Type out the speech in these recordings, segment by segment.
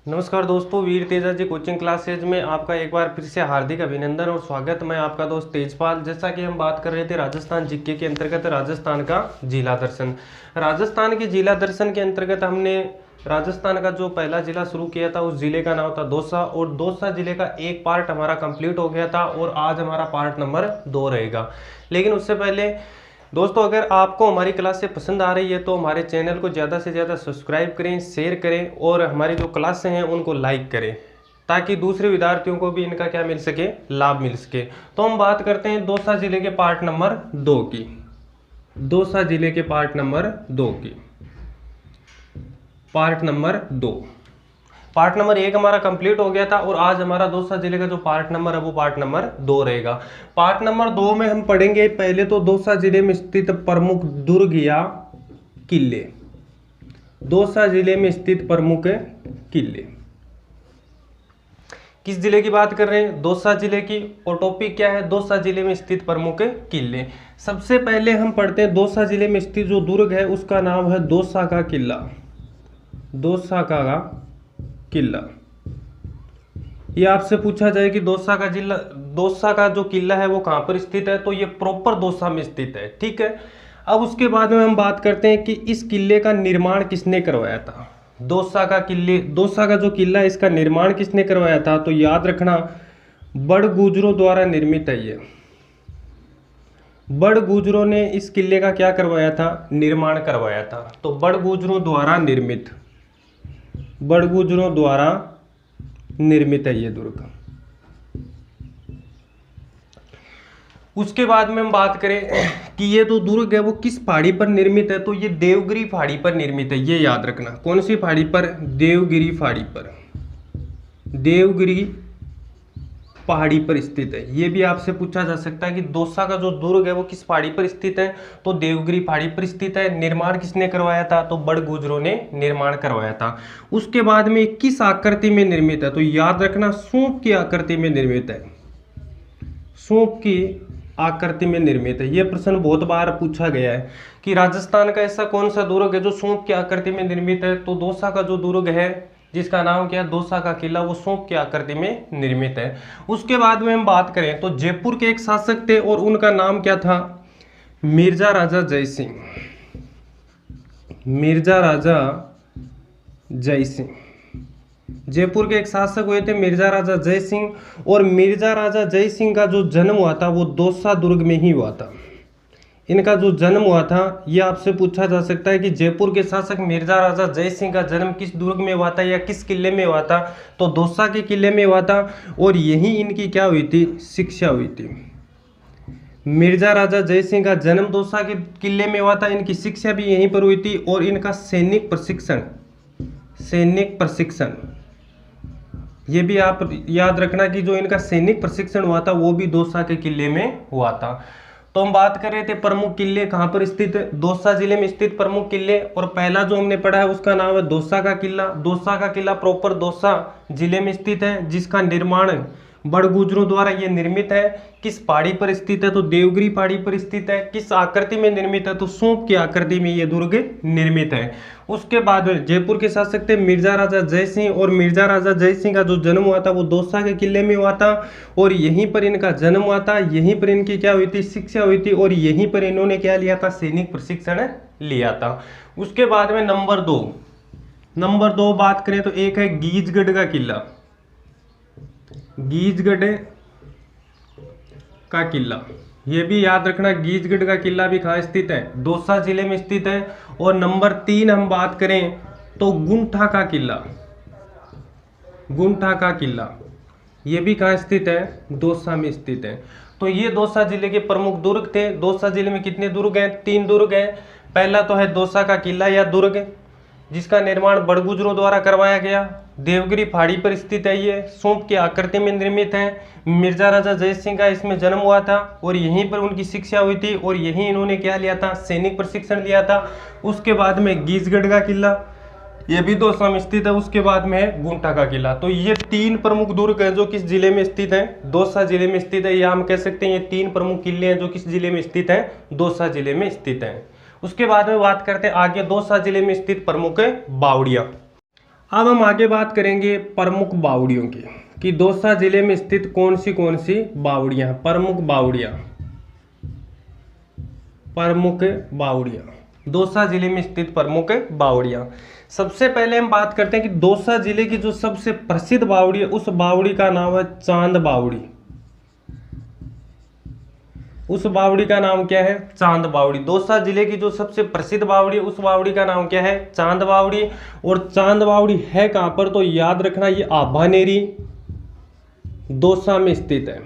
नमस्कार दोस्तों, वीर Teja ji coaching classes में आपका एक बार फिर से हार्दिक अभिनंदन और स्वागत। मैं आपका दोस्त तेजपाल। जैसा कि हम बात कर रहे थे राजस्थान जीके के अंतर्गत राजस्थान का जिला दर्शन। राजस्थान के जिला दर्शन के अंतर्गत हमने राजस्थान का जो पहला जिला शुरू किया था उस जिले का नाम था दौसा, और दौसा जिले का एक पार्ट हमारा कंप्लीट हो गया था और आज हमारा पार्ट नंबर 2 रहेगा। लेकिन उससे पहले दोस्तों, अगर आपको हमारी क्लास से पसंद आ रही है तो हमारे चैनल को ज़्यादा से ज़्यादा सब्सक्राइब करें, शेयर करें और हमारी जो क्लासें हैं उनको लाइक करें ताकि दूसरे विद्यार्थियों को भी इनका क्या मिल सके, लाभ मिल सके। तो हम बात करते हैं दौसा जिले के पार्ट नंबर 2 की। दौसा जिले के पार्ट नंबर 2 की। पार्ट नंबर 2, पार्ट नंबर 1 हमारा कंप्लीट हो गया था और आज हमारा दौसा जिले का जो पार्ट नंबर है वो पार्ट नंबर 2 रहेगा। पार्ट नंबर 2 में हम पढ़ेंगे पहले तो दौसा जिले में स्थित प्रमुख दुर्ग या किले। दौसा जिले में स्थित प्रमुख किले। किस जिले की बात कर रहे हैं? दौसा जिले की। और टॉपिक क्या है? दौसा जिले में स्थित प्रमुख किले। सबसे पहले हम पढ़ते हैं दौसा जिले में स्थित जो दुर्ग है उसका नाम है दौसा का किला। दौसा का किला। ये आपसे पूछा जाए कि दौसा का जिला, दौसा का जो किला है वो कहां पर स्थित है, तो ये प्रॉपर दौसा में स्थित है। ठीक है। अब उसके बाद में हम बात करते हैं कि इस किले का निर्माण किसने करवाया था। दौसा का किले, दौसा का जो किला है इसका निर्माण किसने करवाया था, तो याद रखना बड़गुजरों द्वारा निर्मित है। ये बड़गुजरों ने इस किले का क्या करवाया था? निर्माण करवाया था। तो बड़गुजरों द्वारा निर्मित, बड़गुजरों द्वारा निर्मित है ये दुर्ग। उसके बाद में हम बात करें कि ये जो दुर्ग है वो किस पहाड़ी पर निर्मित है, तो ये देवगिरी पहाड़ी पर निर्मित है। ये याद रखना। कौन सी पहाड़ी पर? देवगिरी पहाड़ी पर। देवगिरी पहाड़ी पर स्थित है। ये भी आपसे पूछा जा सकता है कि दौसा का जो दुर्ग है वो किस पहाड़ी पर स्थित है, तो देवगिरी पहाड़ी पर स्थित है। निर्माण किसने करवाया था, तो बड़गुजरों ने निर्माण करवाया था। उसके बाद में किस आकृति में निर्मित है, तो याद रखना सूप की आकृति में निर्मित है। सूप की आकृति में निर्मित है। यह प्रश्न बहुत बार पूछा गया है कि राजस्थान का ऐसा कौन सा दुर्ग है जो सूप की आकृति में निर्मित है, तो दौसा का जो दुर्ग है जिसका नाम क्या है दौसा का किला, वो सूप की आकृति में निर्मित है। उसके बाद में हम बात करें तो जयपुर के एक शासक थे और उनका नाम क्या था? मिर्जा राजा जय सिंह। मिर्जा राजा जय सिंह। जयपुर के एक शासक हुए थे मिर्जा राजा जय सिंह, और मिर्जा राजा जय सिंह का जो जन्म हुआ था वो दौसा दुर्ग में ही हुआ था। इनका जो जन्म हुआ था ये आपसे पूछा जा सकता है कि जयपुर के शासक मिर्जा राजा जय सिंह का जन्म किस दुर्ग में हुआ था या किस किले में हुआ था, तो दौसा के किले में हुआ था। और यही इनकी क्या हुई थी? शिक्षा हुई थी। मिर्जा राजा जय सिंह का जन्म दौसा के किले में हुआ था, इनकी शिक्षा भी यहीं पर हुई थी, और इनका सैनिक प्रशिक्षण, सैनिक प्रशिक्षण, ये भी आप याद रखना कि जो इनका सैनिक प्रशिक्षण हुआ था वो भी दौसा के किले में हुआ था। तो हम बात कर रहे थे प्रमुख किले कहाँ पर स्थित है, दौसा जिले में स्थित प्रमुख किले। और पहला जो हमने पढ़ा है उसका नाम है दौसा का किला। दौसा का किला प्रॉपर दौसा जिले में स्थित है, जिसका निर्माण बड़गुजरों द्वारा ये निर्मित है। किस पहाड़ी पर स्थित है, तो देवगिरी पहाड़ी पर स्थित है। किस आकृति में निर्मित है, तो सूप की आकृति में ये दुर्ग निर्मित है। उसके बाद जयपुर के शासक थे मिर्जा राजा जय सिंह, और मिर्जा राजा जय सिंह का जो जन्म हुआ था वो दौसा के किले में हुआ था, और यहीं पर इनका जन्म हुआ था। यहीं पर इनकी क्या हुई थी? शिक्षा हुई थी, और यहीं पर इन्होंने क्या लिया था? सैनिक प्रशिक्षण लिया था। उसके बाद में नंबर 2 बात करें तो एक है गीजगढ़ का किला। गीजगढ़ का किला, ये भी याद रखना। गीजगढ़ का किला भी कहाँ स्थित है? दौसा जिले में स्थित है। और नंबर 3 हम बात करें तो गुंठा का किला। गुंठा का किला, ये भी कहाँ स्थित है? दौसा में स्थित है। तो ये दौसा जिले के प्रमुख दुर्ग थे। दौसा जिले में कितने दुर्ग हैं? 3 दुर्ग हैं। पहला तो है दौसा का किला या दुर्ग, जिसका निर्माण बड़गुजरों द्वारा करवाया गया। देवगिरी पहाड़ी पर स्थित है। ये सूप की आकृति में निर्मित है। मिर्जा राजा जय सिंह का इसमें जन्म हुआ था, और यहीं पर उनकी शिक्षा हुई थी, और यहीं इन्होंने क्या लिया था? सैनिक प्रशिक्षण लिया था। उसके बाद में गीजगढ़ का किला, ये भी दौसा में स्थित है। उसके बाद में है गुंठा का किला। तो ये 3 प्रमुख दुर्ग हैं जो किस जिले में स्थित हैं? दौसा जिले में स्थित है। या हम कह सकते हैं ये 3 प्रमुख किले हैं जो किस जिले में स्थित हैं? दौसा जिले में स्थित हैं। उसके बाद में बात करते हैं आगे दौसा जिले में स्थित प्रमुख बावड़िया। अब हम आगे बात करेंगे प्रमुख बावड़ियों की, कि दौसा जिले में स्थित कौन सी बावड़ियां हैं। प्रमुख बावड़ियां दौसा जिले में स्थित प्रमुख बावड़ियां। सबसे पहले हम बात करते हैं कि दौसा जिले की जो सबसे प्रसिद्ध बावड़ी है, उस बावड़ी का नाम है चांद बावड़ी। उस बावड़ी का नाम क्या है? चांद बावड़ी। दौसा जिले की जो सबसे प्रसिद्ध बावड़ी है, उस बावड़ी का नाम क्या है? चांद बावड़ी। और चांद बावड़ी है कहां पर? तो याद रखना, ये आभानेरी दौसा में स्थित है।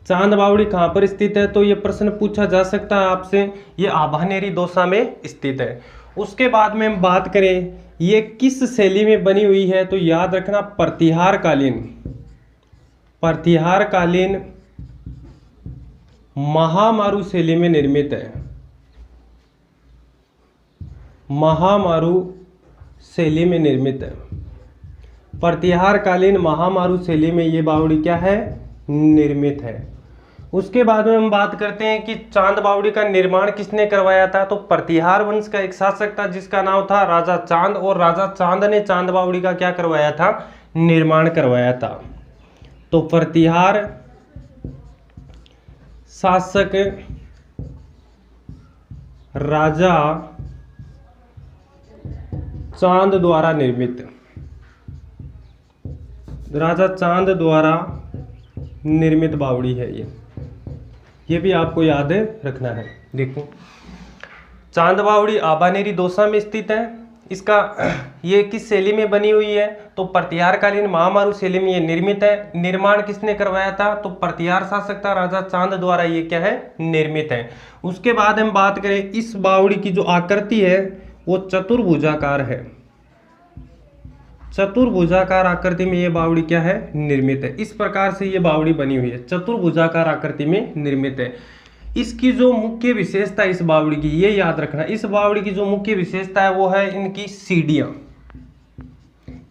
चांद बावड़ी कहां पर स्थित है? तो ये प्रश्न पूछा जा सकता है आपसे। ये आभानेरी दौसा में स्थित है। उसके बाद में हम बात करें ये किस शैली में बनी हुई है, तो याद रखना प्रतिहार कालीन महामारू शैली में निर्मित है। महामारू शैली में निर्मित है। प्रतिहार कालीन महामारू शैली में ये बावड़ी क्या है? निर्मित है। उसके बाद में हम बात करते हैं कि चांद बावड़ी का निर्माण किसने करवाया था? तो प्रतिहार वंश का एक शासक था जिसका नाम था राजा चांद, और राजा चांद ने चांद बावड़ी का क्या करवाया था? निर्माण करवाया था। तो प्रतिहार शासक राजा चांद द्वारा निर्मित, राजा चांद द्वारा निर्मित बावड़ी है ये भी आपको याद रखना है। देखो, चांद बावड़ी आभानेरी दौसा में स्थित है। इसका ये किस शैली में बनी हुई है? तो प्रतिहार कालीन महामारू शैली में ये निर्मित है। निर्माण किसने करवाया था? तो प्रतिहार शासक था राजा चांद द्वारा ये क्या है? निर्मित है। उसके बाद हम बात करें, इस बावड़ी की जो आकृति है वो चतुर्भुजाकार है। चतुर्भुजाकार आकृति में ये बावड़ी क्या है? निर्मित है। इस प्रकार से ये बावड़ी बनी हुई है, चतुर्भुजाकार आकृति में निर्मित है। इसकी जो मुख्य विशेषता इस बावड़ी की, ये याद रखना, इस बावड़ी की जो मुख्य विशेषता है वो है इनकी सीढ़ियां।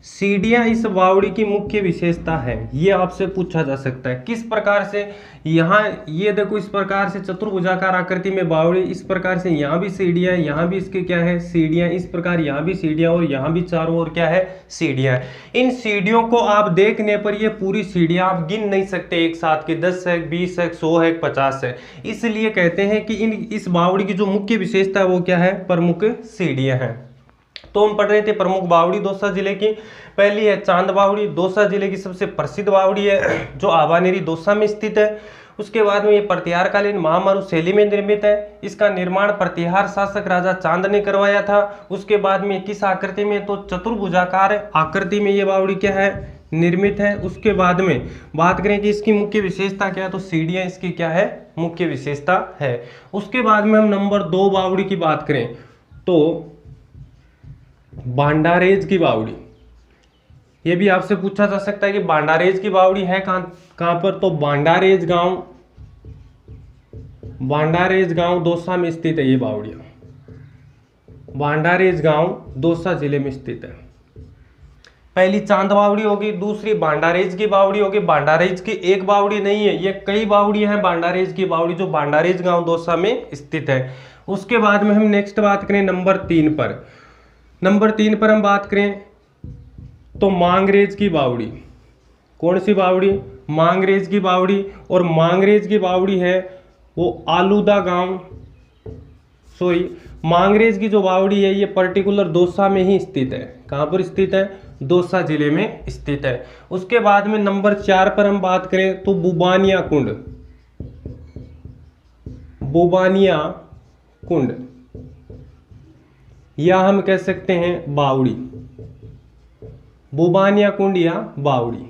सीढ़ियां इस बावड़ी की मुख्य विशेषता है। ये आपसे पूछा जा सकता है किस प्रकार से। यहाँ ये देखो, इस प्रकार से चतुर्भुजाकार आकृति में बावड़ी, इस प्रकार से यहाँ भी सीढ़ियां, यहाँ भी इसके क्या है? सीढ़ियां। इस प्रकार यहाँ भी सीढ़ियां और यहाँ भी चारों ओर क्या है? सीढ़ियां। इन सीढ़ियों को आप देखने पर ये पूरी सीढ़ियां आप गिन नहीं सकते एक साथ के, 10 है, 20 है, 100 है, 50 है। इसलिए कहते हैं कि इस बावड़ी की जो मुख्य विशेषता है वो क्या है? प्रमुख सीढ़ियां हैं। तो हम पढ़ रहे थे प्रमुख बावड़ी दौसा जिले की। पहली है चांद बावड़ी, दौसा जिले की सबसे प्रसिद्ध बावड़ी है जो आभानेरी दौसा में स्थित है। उसके बाद में ये प्रतिहार कालीन महामारू शैली में निर्मित है। इसका निर्माण प्रतिहार शासक राजा चांद ने करवाया था। उसके बाद में किस आकृति में? तो चतुर्भुजाकार आकृति में ये बावड़ी क्या है? निर्मित है। उसके बाद में बात करें कि इसकी मुख्य विशेषता क्या है, तो सीढ़ियां इसकी क्या है? मुख्य विशेषता है। उसके बाद में हम नंबर 2 बावड़ी की बात करें तो बांडारेज की बावड़ी। ये भी आपसे पूछा जा सकता है कि बांडारेज की बावड़ी है कहां पर? तो बांडारेज गांव दौसा में स्थित है ये बावड़ियां। बांडारेज गांव दौसा जिले में स्थित है। पहली चांद बावड़ी होगी, दूसरी बांडारेज की बावड़ी होगी। बांडारेज की एक बावड़ी नहीं है, ये कई बावड़ियां हैं बांडारेज की बावड़ी जो बांडारेज गांव दौसा में स्थित है। उसके बाद में हम नेक्स्ट बात करें नंबर 3 पर। नंबर 3 पर हम बात करें तो मांगरेज की बावड़ी। कौन सी बावड़ी? मांगरेज की बावड़ी। और मांगरेज की बावड़ी है वो आलूदा गांव, मांगरेज की जो बावड़ी है ये पर्टिकुलर दौसा में ही स्थित है। कहां पर स्थित है? दौसा जिले में स्थित है। उसके बाद में नंबर 4 पर हम बात करें तो बुबानिया कुंड, या हम कह सकते हैं बावड़ी, बुबानिया कुंड या बावड़ी।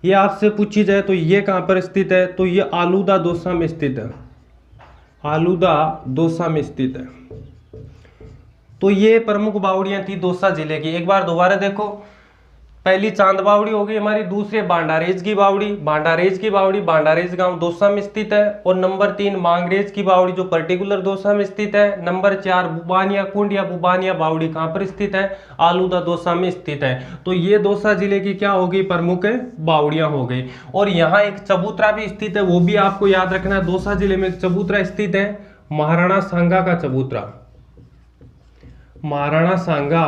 ये आपसे पूछी जाए तो ये कहां पर स्थित है? तो ये आलूदा दौसा में स्थित है। आलूदा दौसा में स्थित है। तो ये प्रमुख बावड़ियां थी दौसा जिले की। एक बार दोबारा देखो, पहली चांद बावड़ी होगी हमारी, दूसरी बांडारेज की बावड़ी। बांडारेज की बावड़ी बांडारेज गांव दौसा में स्थित है। और नंबर 3 मांगरेज की बावड़ी जो पर्टिकुलर दौसा में स्थित है। नंबर 4 बुबानिया कुंड या बुबानिया बावड़ी कहां पर स्थित है? आलूदा दौसा में स्थित है। तो ये दौसा जिले की क्या होगी? प्रमुख बावड़ियां हो गई। और यहाँ एक चबूतरा भी स्थित है, वो भी आपको याद रखना है। दौसा जिले में एक चबूतरा स्थित है, महाराणा सांगा का चबूतरा। महाराणा सांगा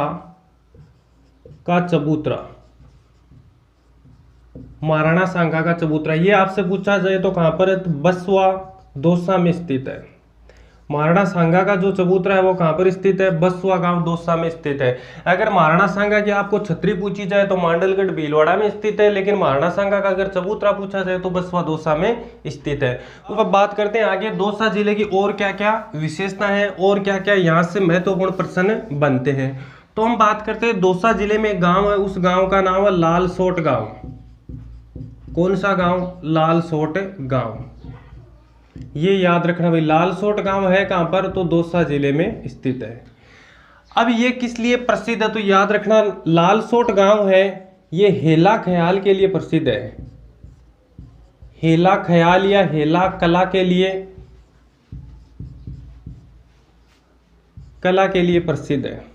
का चबूतरा, महाराणा सांगा का चबूतरा, ये आपसे पूछा जाए तो कहां पर है, तो बसवा दौसा में स्थित है। महाराणा सांगा का जो चबूतरा है वो कहां पर स्थित है, बसवा गांव दौसा में स्थित है। अगर महाराणा सांगा की आपको छतरी पूछी जाए तो मांडलगढ़ भीलवाड़ा में स्थित है, लेकिन महाराणा सांगा का अगर चबूतरा पूछा जाए तो बसवा दौसा में स्थित है। तो अब बात करते हैं आगे दौसा जिले की और क्या क्या विशेषता है और क्या क्या यहाँ से महत्वपूर्ण प्रश्न बनते हैं। तो हम बात करते हैं दौसा जिले में एक गाँव है, उस गाँव का नाम है लालसोट गाँव। कौन सा गाँव, लालसोट गाँव, ये याद रखना भाई। लालसोट गांव है कहां पर, तो दौसा जिले में स्थित है। अब ये किस लिए प्रसिद्ध है, तो याद रखना लालसोट गांव है ये हेला ख्याल के लिए प्रसिद्ध है। हेला ख्याल या हेला कला के लिए, कला के लिए प्रसिद्ध है।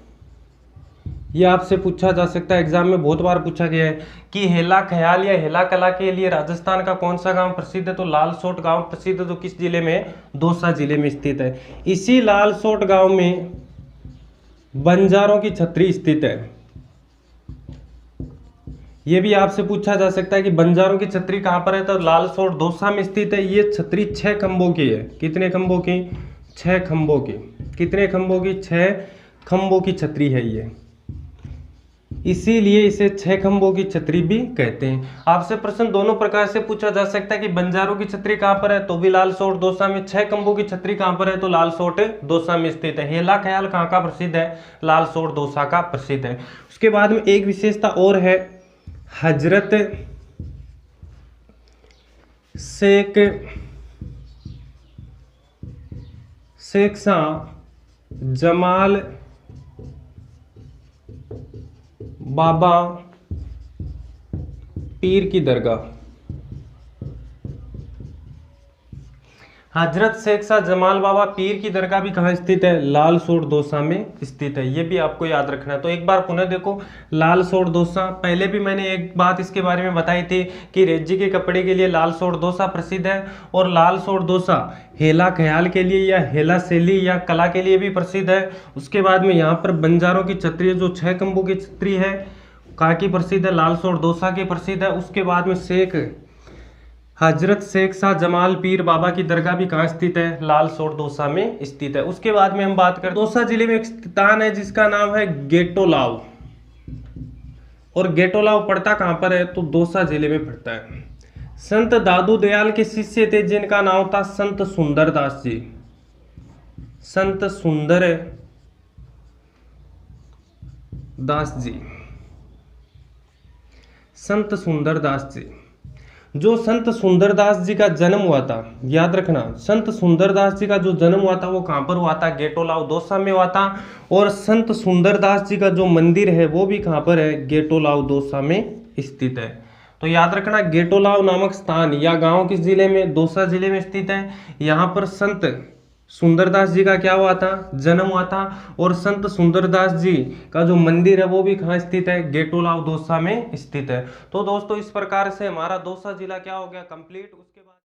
ये आपसे पूछा जा सकता है, एग्जाम में बहुत बार पूछा गया है कि हेला ख्याल या हेला कला के लिए राजस्थान का कौन सा गांव प्रसिद्ध है, तो लालसोट गांव प्रसिद्ध है, जो किस जिले में, दौसा जिले में स्थित है। इसी लालसोट गांव में बंजारों की छतरी स्थित है। ये भी आपसे पूछा जा सकता है कि बंजारों की छतरी कहां पर है, तो लालसोट दौसा में स्थित है। ये छतरी 6 खंभों की है। कितने खंभों की, 6 खंभों की। कितने खंभों की, 6 खंभों की छतरी है ये, इसीलिए इसे 6 खंभों की छतरी भी कहते हैं। आपसे प्रश्न दोनों प्रकार से पूछा जा सकता है कि बंजारों की छतरी कहां पर है, तो भी लालसोट दौसा में। 6 खंभों की छतरी कहां पर है, तो लालसोट दौसा में स्थित है। हेला ख्याल कहां का प्रसिद्ध है, लालसोट दौसा का प्रसिद्ध है। उसके बाद में एक विशेषता और है, हजरत शेख शाह जमाल बाबा पीर की दरगाह, हजरत शेख शाह जमाल बाबा पीर की दरगाह भी कहाँ स्थित है, लालसोट दौसा में स्थित है। ये भी आपको याद रखना है। तो एक बार पुनः देखो, लालसोट दौसा, पहले भी मैंने एक बात इसके बारे में बताई थी कि रेजी के कपड़े के लिए लालसोट दौसा प्रसिद्ध है, और लालसोट दौसा हेला ख्याल के लिए या हेला शैली या कला के लिए भी प्रसिद्ध है। उसके बाद में यहाँ पर बंजारों की छतरी जो 6 खंभों की छतरी है कहाँ की प्रसिद्ध है, लालसोट दौसा की प्रसिद्ध है। उसके बाद में हजरत शेख शाह जमाल पीर बाबा की दरगाह भी कहाँ स्थित है, लालसोट दौसा में स्थित है। उसके बाद में हम बात करें, दौसा जिले में एक स्थान है जिसका नाम है गेटोलाव, और गेटोलाव पड़ता कहाँ पर है, तो दौसा जिले में पड़ता है। संत दादू दयाल के शिष्य थे जिनका नाम था संत सुंदरदास जी। संत सुंदर दास जी, संत सुंदरदास जी। जो संत सुंदरदास जी का जन्म हुआ था, याद रखना, संत सुंदरदास जी का जो जन्म हुआ था वो कहाँ पर हुआ था, गेटोलाव दौसा में हुआ था। और संत सुंदरदास जी का जो मंदिर है वो भी कहाँ पर है, गेटोलाव दौसा में स्थित है। तो याद रखना, गेटोलाव नामक स्थान या गांव किस जिले में, दौसा जिले में स्थित है। यहाँ पर संत सुंदरदास जी का क्या हुआ था, जन्म हुआ था। और संत सुंदरदास जी का जो मंदिर है वो भी कहाँ स्थित है, गेटोलाव दौसा में स्थित है। तो दोस्तों इस प्रकार से हमारा दौसा जिला क्या हो गया, कंप्लीट।